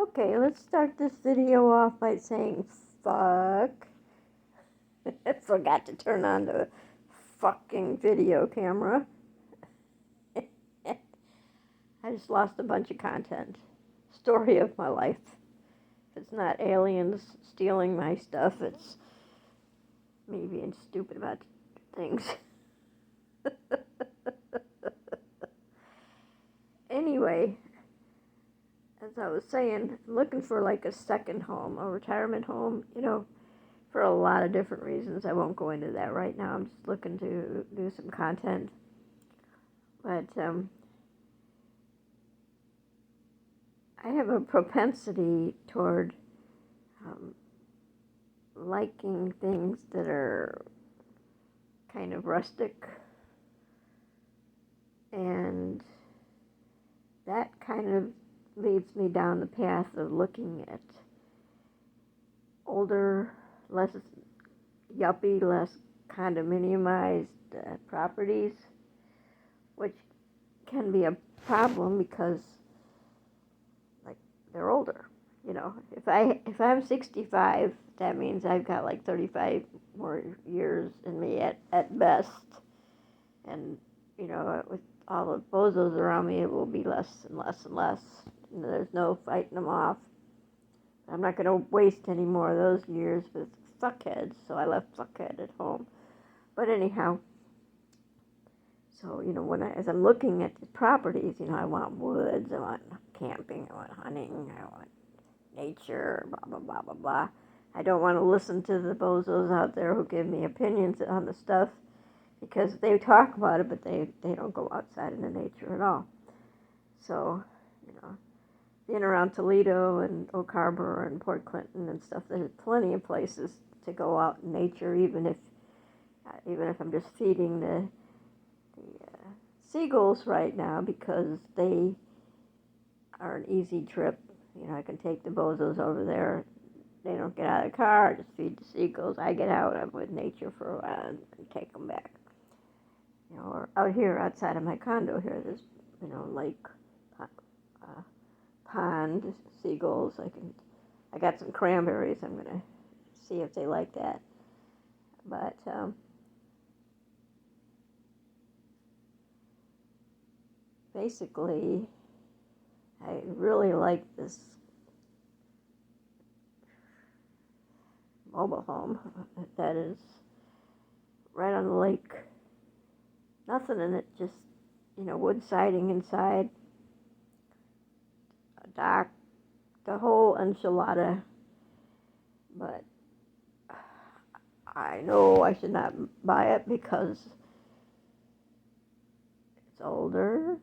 Okay, let's start this video off by saying fuck. I forgot to turn on the fucking video camera. I just lost a bunch of content. Story of my life. If it's not aliens stealing my stuff, it's me being stupid about things. Anyway, as I was saying, I'm looking for like a second home, a retirement home, for a lot of different reasons. I won't go into that right now. I'm just looking to do some content. But I have a propensity toward liking things that are kind of rustic, and that kind of leads me down the path of looking at older, less yuppie, less condominiumized properties, which can be a problem because they're older. If I'm 65, that means I've got like 35 more years in me at best. And with all the bozos around me, it will be less and less and less. There's no fighting them off. I'm not going to waste any more of those years with fuckheads, so I left fuckhead at home. But anyhow, so as I'm looking at the properties, I want woods, I want camping, I want hunting, I want nature, blah blah blah blah blah. I don't want to listen to the bozos out there who give me opinions on the stuff, because they talk about it, but they don't go outside in the nature at all. So, being around Toledo and Oak Harbor and Port Clinton and stuff, there's plenty of places to go out in nature, even if I'm just feeding the seagulls right now, because they are an easy trip. I can take the bozos over there. They don't get out of the car. I just feed the seagulls. I get out. I'm with nature for a while and take them back. Or out here outside of my condo here, there's lake, pond, seagulls. I got some cranberries. I'm gonna see if they like that. But basically, I really like this mobile home that is right on the lake. Nothing in it, just wood siding inside, a dock, the whole enchilada. But I know I should not buy it because it's older.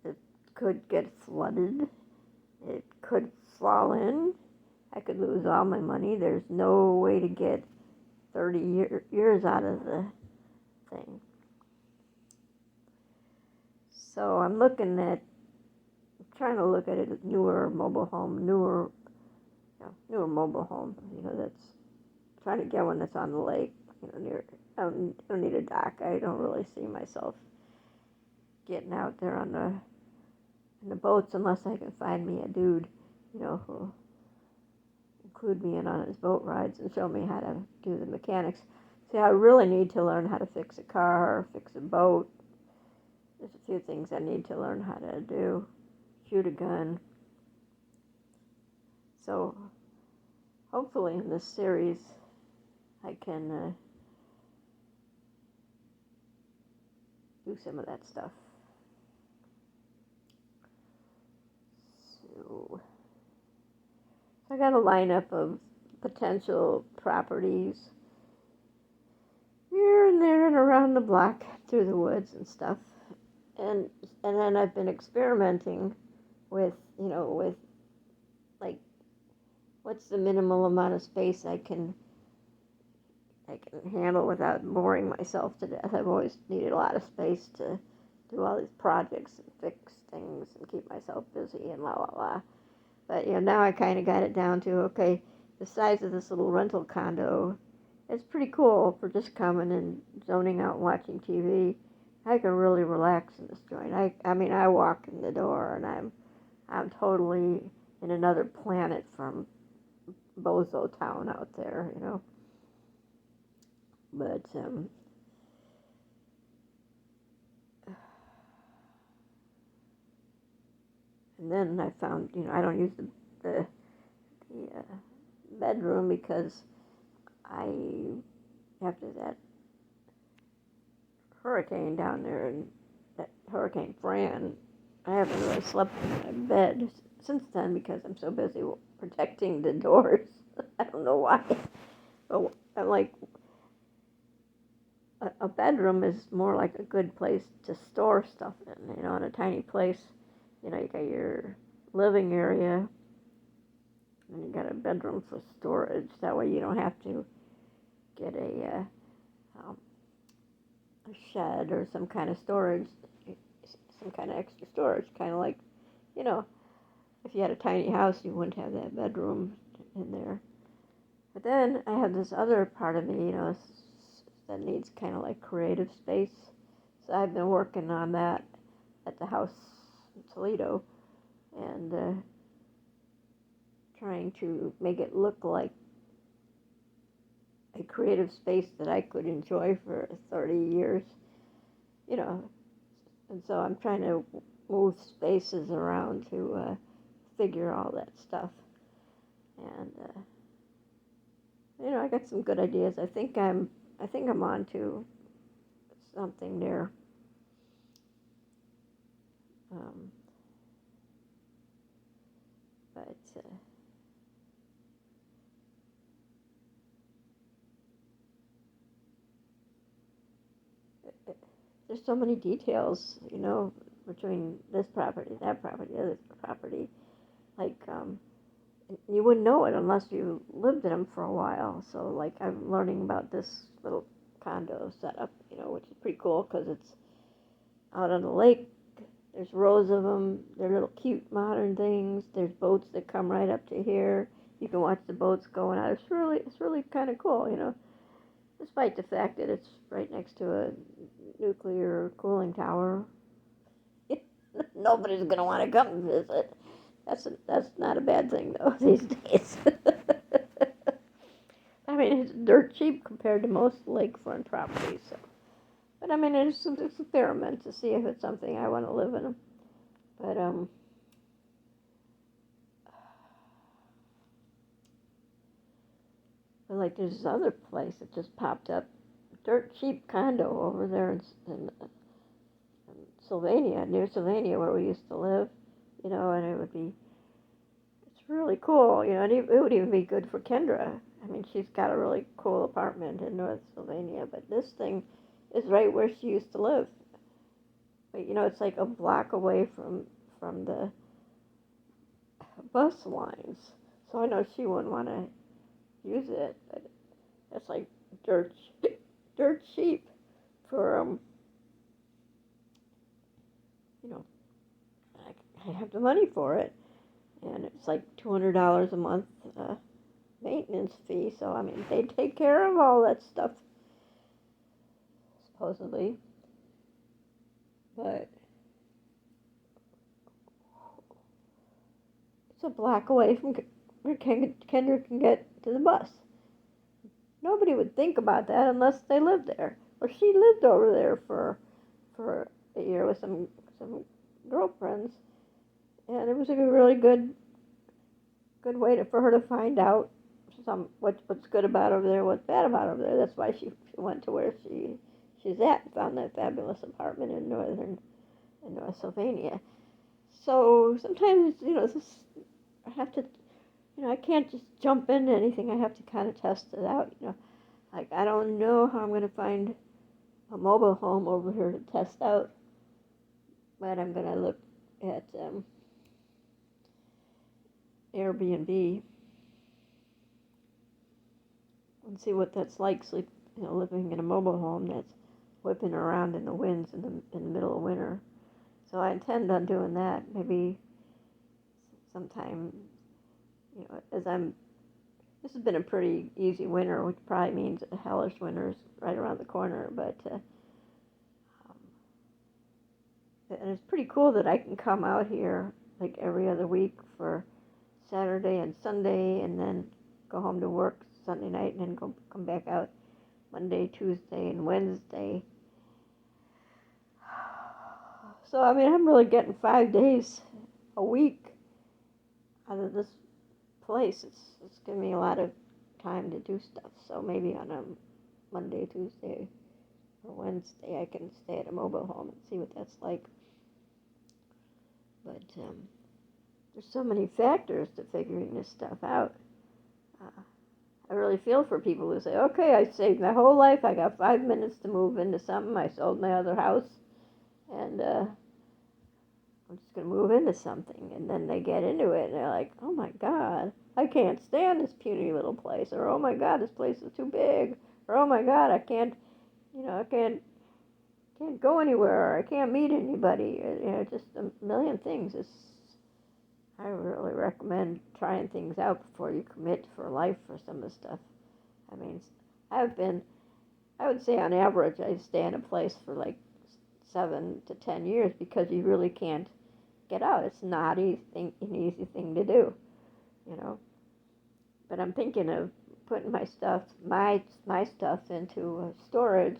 It could get flooded. It could fall in. I could lose all my money. There's no way to get 30 years out of the thing. So I'm trying to look at a newer mobile home, newer mobile home. That's trying to get one that's on the lake. Near. I don't need a dock. I don't really see myself getting out there in the boats unless I can find me a dude, who'll include me in on his boat rides and show me how to do the mechanics. See, I really need to learn how to fix a car, fix a boat. There's a few things I need to learn how to do. Shoot a gun. So hopefully in this series I can do some of that stuff. So I got a lineup of potential properties here and there and around the block through the woods and stuff. And then I've been experimenting with like what's the minimal amount of space I can handle without boring myself to death. I've always needed a lot of space to do all these projects and fix things and keep myself busy and la la la. But now I kind of got it down to, okay, the size of this little rental condo is pretty cool for just coming and zoning out and watching TV. I can really relax in this joint. I mean, I walk in the door and I'm totally in another planet from Bozo Town out there, But and then I found, I don't use the bedroom because I after that hurricane down there and that Hurricane Fran, I haven't really slept in my bed since then because I'm so busy protecting the doors. I don't know why. But I'm like, a bedroom is more like a good place to store stuff in, in a tiny place. You got your living area and you got a bedroom for storage. That way you don't have to get a shed or some kind of storage, some kind of extra storage, kind of like, if you had a tiny house, you wouldn't have that bedroom in there. But then I have this other part of me, that needs kind of like creative space. So I've been working on that at the house in Toledo and trying to make it look like a creative space that I could enjoy for 30 years, And so I'm trying to move spaces around to figure all that stuff. And I got some good ideas. I think I'm on to something there. But there's so many details, between this property, that property, the other property. Like, you wouldn't know it unless you lived in them for a while. So, like, I'm learning about this little condo setup, which is pretty cool because it's out on the lake. There's rows of them. They're little cute modern things. There's boats that come right up to here. You can watch the boats going out. It's really kind of cool, Despite the fact that it's right next to a nuclear cooling tower. Nobody's gonna want to come and visit. That's not a bad thing though these days. I mean, it's dirt cheap compared to most lakefront properties. So. But I mean, it's an experiment to see if it's something I want to live in. But like there's this other place that just popped up, dirt cheap condo over there in Sylvania, near Sylvania, where we used to live. And it's really cool. And it would even be good for Kendra. I mean, she's got a really cool apartment in North Sylvania, but this thing is right where she used to live. But it's like a block away from the bus lines, so I know she wouldn't want to use it. But it's like dirt cheap for I have the money for it, and it's like $200 a month maintenance fee. So I mean, they take care of all that stuff supposedly, but it's a block away from where Kendra can get to the bus. Nobody would think about that unless they lived there. Well, she lived over there for a year with some girlfriends, and it was a really good way for her to find out what's good about over there, what's bad about over there. That's why she went to where she's at and found that fabulous apartment in North Sylvania. So sometimes I have to I can't just jump into anything. I have to kind of test it out. Like I don't know how I'm going to find a mobile home over here to test out, but I'm going to look at Airbnb and see what that's like. Living in a mobile home that's whipping around in the winds in the middle of winter. So I intend on doing that maybe sometime. This has been a pretty easy winter, which probably means a hellish winter is right around the corner. But and it's pretty cool that I can come out here like every other week for Saturday and Sunday, and then go home to work Sunday night, and then come back out Monday, Tuesday, and Wednesday. So I mean, I'm really getting 5 days a week out of this place. It's giving me a lot of time to do stuff. So maybe on a Monday, Tuesday, or Wednesday, I can stay at a mobile home and see what that's like. But there's so many factors to figuring this stuff out. Uh, I really feel for people who say, okay, I saved my whole life. I got 5 minutes to move into something. I sold my other house, and I'm just going to move into something. And then they get into it, and they're like, oh my God, I can't stand this puny little place. Or, oh my God, this place is too big. Or, oh my God, I can't go anywhere. Or I can't meet anybody. Just a million things. I really recommend trying things out before you commit for life for some of the stuff. I mean, I would say on average, I stay in a place for like 7 to 10 years because you really can't get out. It's not an easy thing to do, you know. But I'm thinking of putting my stuff into storage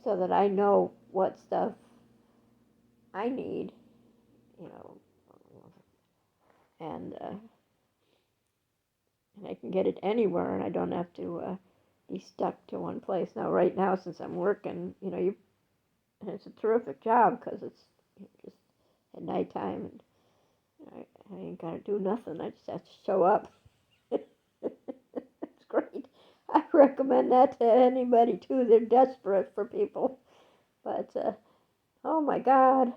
so that I know what stuff I need, you know, and I can get it anywhere, and I don't have to be stuck to one place. Now, right now, since I'm working, and it's a terrific job because it's just at nighttime, and I ain't got to do nothing. I just have to show up. It's great. I recommend that to anybody too. They're desperate for people, but oh my God,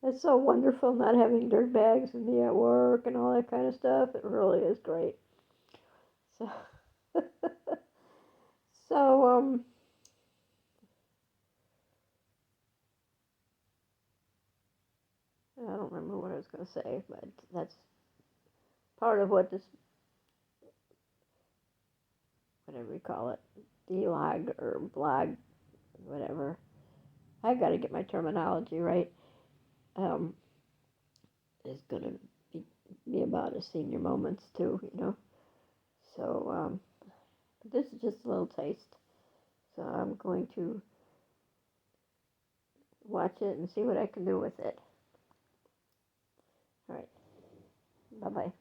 it's so wonderful not having dirt bags and be at work and all that kind of stuff. It really is great. So, so I don't remember what I was going to say, but that's part of what this, whatever you call it, vlog or blog, whatever. I got to get my terminology right. Is going to be about a senior moments too. So this is just a little taste. So I'm going to watch it and see what I can do with it. All right. Bye bye.